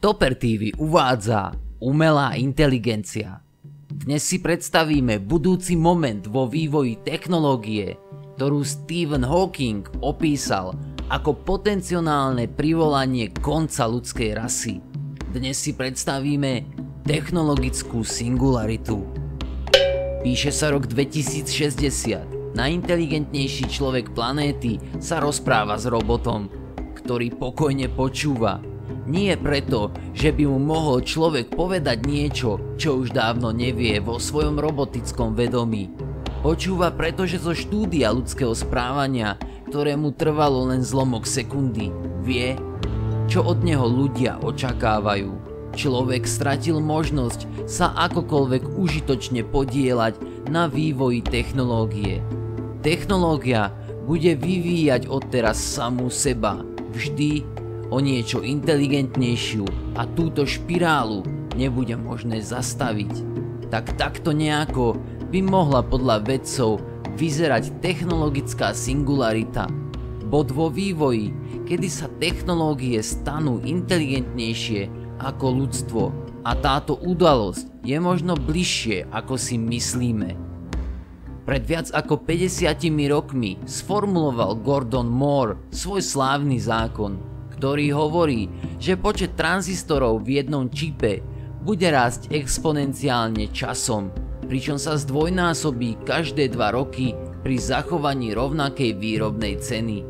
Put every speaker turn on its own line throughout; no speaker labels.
Topper TV uvádza umelá inteligencia. Dnes si predstavíme budúci moment vo vývoji technológie, ktorú Stephen Hawking opísal ako potenciálne privolanie konca ľudskej rasy. Dnes si predstavíme technologickú singularitu. Píše sa rok 2060. Najinteligentnejší človek planéty sa rozpráva s robotom, ktorý pokojne počúva. Nie preto, že by mu mohol človek povedať niečo, čo už dávno nevie vo svojom robotickom vedomí. Počúva preto, že zo štúdia ľudského správania, ktorému trvalo len zlomok sekundy, vie, čo od neho ľudia očakávajú. Človek stratil možnosť sa akokoľvek užitočne podieľať na vývoji technológie. Technológia bude vyvíjať odteraz samú seba, vždy o niečo inteligentnejšiu a túto špirálu nebude možné zastaviť. Takto nejako by mohla podľa vedcov vyzerať technologická singularita. Bod vo vývoji, kedy sa technológie stanú inteligentnejšie ako ľudstvo a táto udalosť je možno bližšie ako si myslíme. Pred viac ako 50 rokmi sformuloval Gordon Moore svoj slávny zákon, ktorý hovorí, že počet tranzistorov v jednom čipe bude rásť exponenciálne časom, pričom sa zdvojnásobí každé 2 roky pri zachovaní rovnakej výrobnej ceny.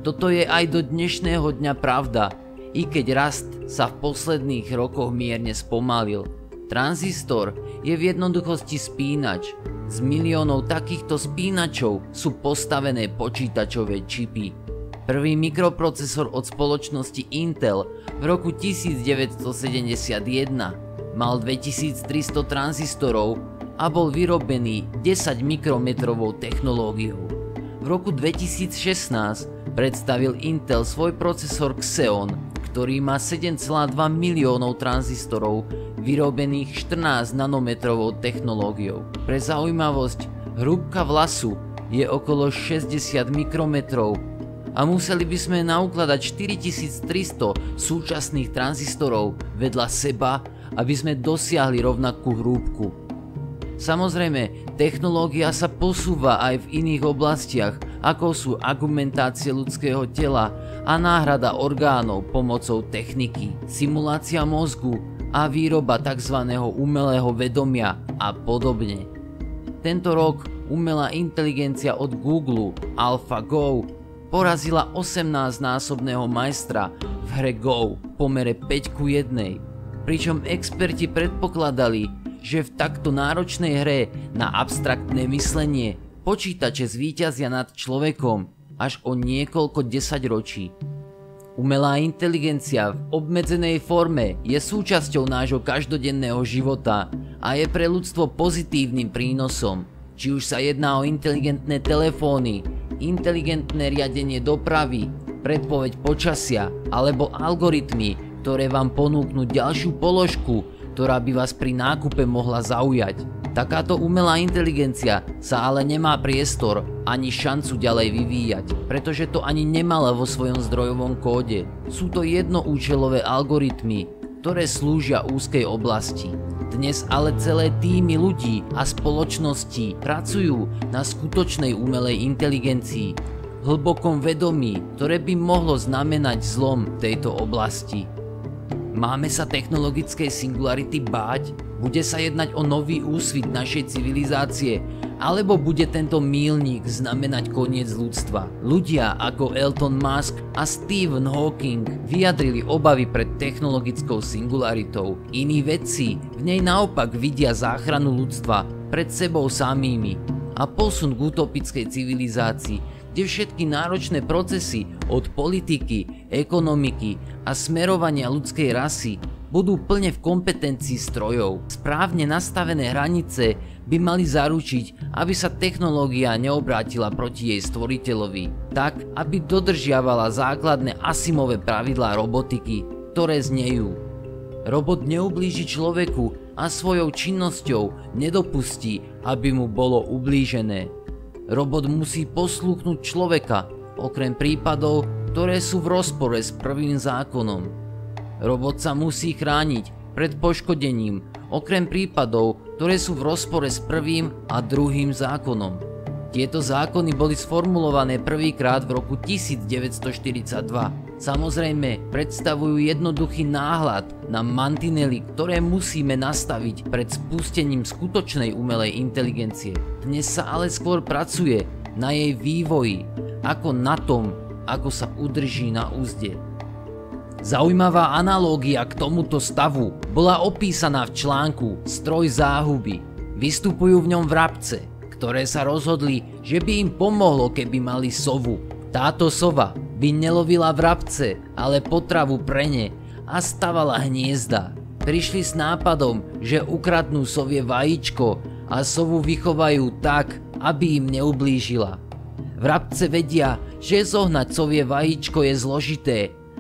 Toto je aj do dnešného dňa pravda, i keď rast sa v posledných rokoch mierne spomalil. Tranzistor je v jednoduchosti spínač. Z miliónov takýchto spínačov sú postavené počítačové čipy. Prvý mikroprocesor od spoločnosti Intel v roku 1971 mal 2300 tranzistorov a bol vyrobený 10 mikrometrovou technológiou. V roku 2016 predstavil Intel svoj procesor Xeon, ktorý má 7,2 miliónov tranzistorov vyrobených 14 nanometrovou technológiou. Pre zaujímavosť, hrúbka vlasu je okolo 60 mikrometrov a museli by sme naukladať 4300 súčasných tranzistorov vedľa seba, aby sme dosiahli rovnakú hrúbku. Samozrejme, technológia sa posúva aj v iných oblastiach, ako sú augmentácie ľudského tela a náhrada orgánov pomocou techniky, simulácia mozgu a výroba tzv. Umelého vedomia a podobne. Tento rok umelá inteligencia od Google AlphaGo porazila 18-násobného majstra v hre Go v pomere 5:1, pričom experti predpokladali, že v takto náročnej hre na abstraktné myslenie počítače zvíťazia nad človekom až o niekoľko desaťročí. Umelá inteligencia v obmedzenej forme je súčasťou nášho každodenného života a je pre ľudstvo pozitívnym prínosom. Či už sa jedná o inteligentné telefóny, inteligentné riadenie dopravy, predpoveď počasia alebo algoritmy, ktoré vám ponúknú ďalšiu položku, ktorá by vás pri nákupe mohla zaujať. Takáto umelá inteligencia sa ale nemá priestor ani šancu ďalej vyvíjať, pretože to ani nemala vo svojom zdrojovom kóde. Sú to jednoúčelové algoritmy, ktoré slúžia úzkej oblasti. Dnes ale celé týmy ľudí a spoločností pracujú na skutočnej umelej inteligencii, hlbokom vedomí, ktoré by mohlo znamenať zlom tejto oblasti. Máme sa technologickej singularity báť? Bude sa jednať o nový úsvit našej civilizácie? Alebo bude tento míľnik znamenať koniec ľudstva? Ľudia ako Elon Musk a Stephen Hawking vyjadrili obavy pred technologickou singularitou. Iní vedci v nej naopak vidia záchranu ľudstva pred sebou samými a posun k utopickej civilizácii, kde všetky náročné procesy od politiky, ekonomiky a smerovania ľudskej rasy budú plne v kompetencii strojov. Správne nastavené hranice by mali zaručiť, aby sa technológia neobrátila proti jej stvoriteľovi, tak aby dodržiavala základné Asimove pravidlá robotiky, ktoré znejú: robot neublíži človeku a svojou činnosťou nedopustí, aby mu bolo ublížené. Robot musí poslúchnuť človeka, okrem prípadov, ktoré sú v rozpore s prvým zákonom. Robot sa musí chrániť pred poškodením, okrem prípadov, ktoré sú v rozpore s prvým a druhým zákonom. Tieto zákony boli sformulované prvýkrát v roku 1942. Samozrejme, predstavujú jednoduchý náhľad na mantinely, ktoré musíme nastaviť pred spustením skutočnej umelej inteligencie. Dnes sa ale skôr pracuje na jej vývoji, ako na tom, ako sa udrží na úzde. Zaujímavá analógia k tomuto stavu bola opísaná v článku Stroj záhuby. Vystupujú v ňom vrabce, ktoré sa rozhodli, že by im pomohlo, keby mali sovu. Táto sova by nelovila vrabce, ale potravu pre ne a stavala hniezda. Prišli s nápadom, že ukradnú sovie vajíčko a sovu vychovajú tak, aby im neublížila. Vrabce vedia, že zohnať sovie vajíčko je zložité,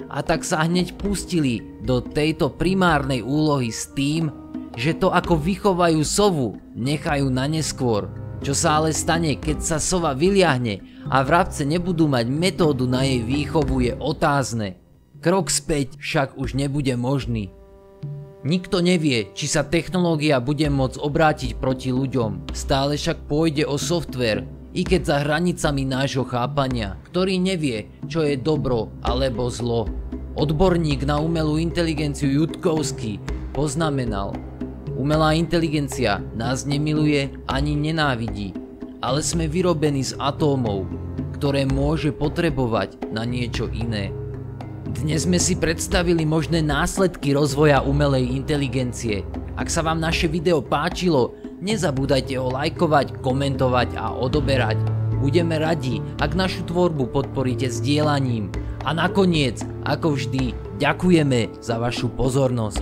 a tak sa hneď pustili do tejto primárnej úlohy s tým, že to, ako vychovajú sovu, nechajú na neskôr. Čo sa ale stane, keď sa sova vyliahne a vrabce nebudú mať metódu na jej výchovu, je otázne. Krok späť však už nebude možný. Nikto nevie, či sa technológia bude môcť obrátiť proti ľuďom. Stále však pôjde o softvér, i keď za hranicami nášho chápania, ktorý nevie, čo je dobro alebo zlo. Odborník na umelú inteligenciu Jutkovský poznamenal: umelá inteligencia nás nemiluje ani nenávidí, ale sme vyrobení z atómov, ktoré môže potrebovať na niečo iné. Dnes sme si predstavili možné následky rozvoja umelej inteligencie. Ak sa vám naše video páčilo, nezabúdajte ho lajkovať, komentovať a odoberať. Budeme radi, ak našu tvorbu podporíte zdieľaním. A nakoniec, ako vždy, ďakujeme za vašu pozornosť.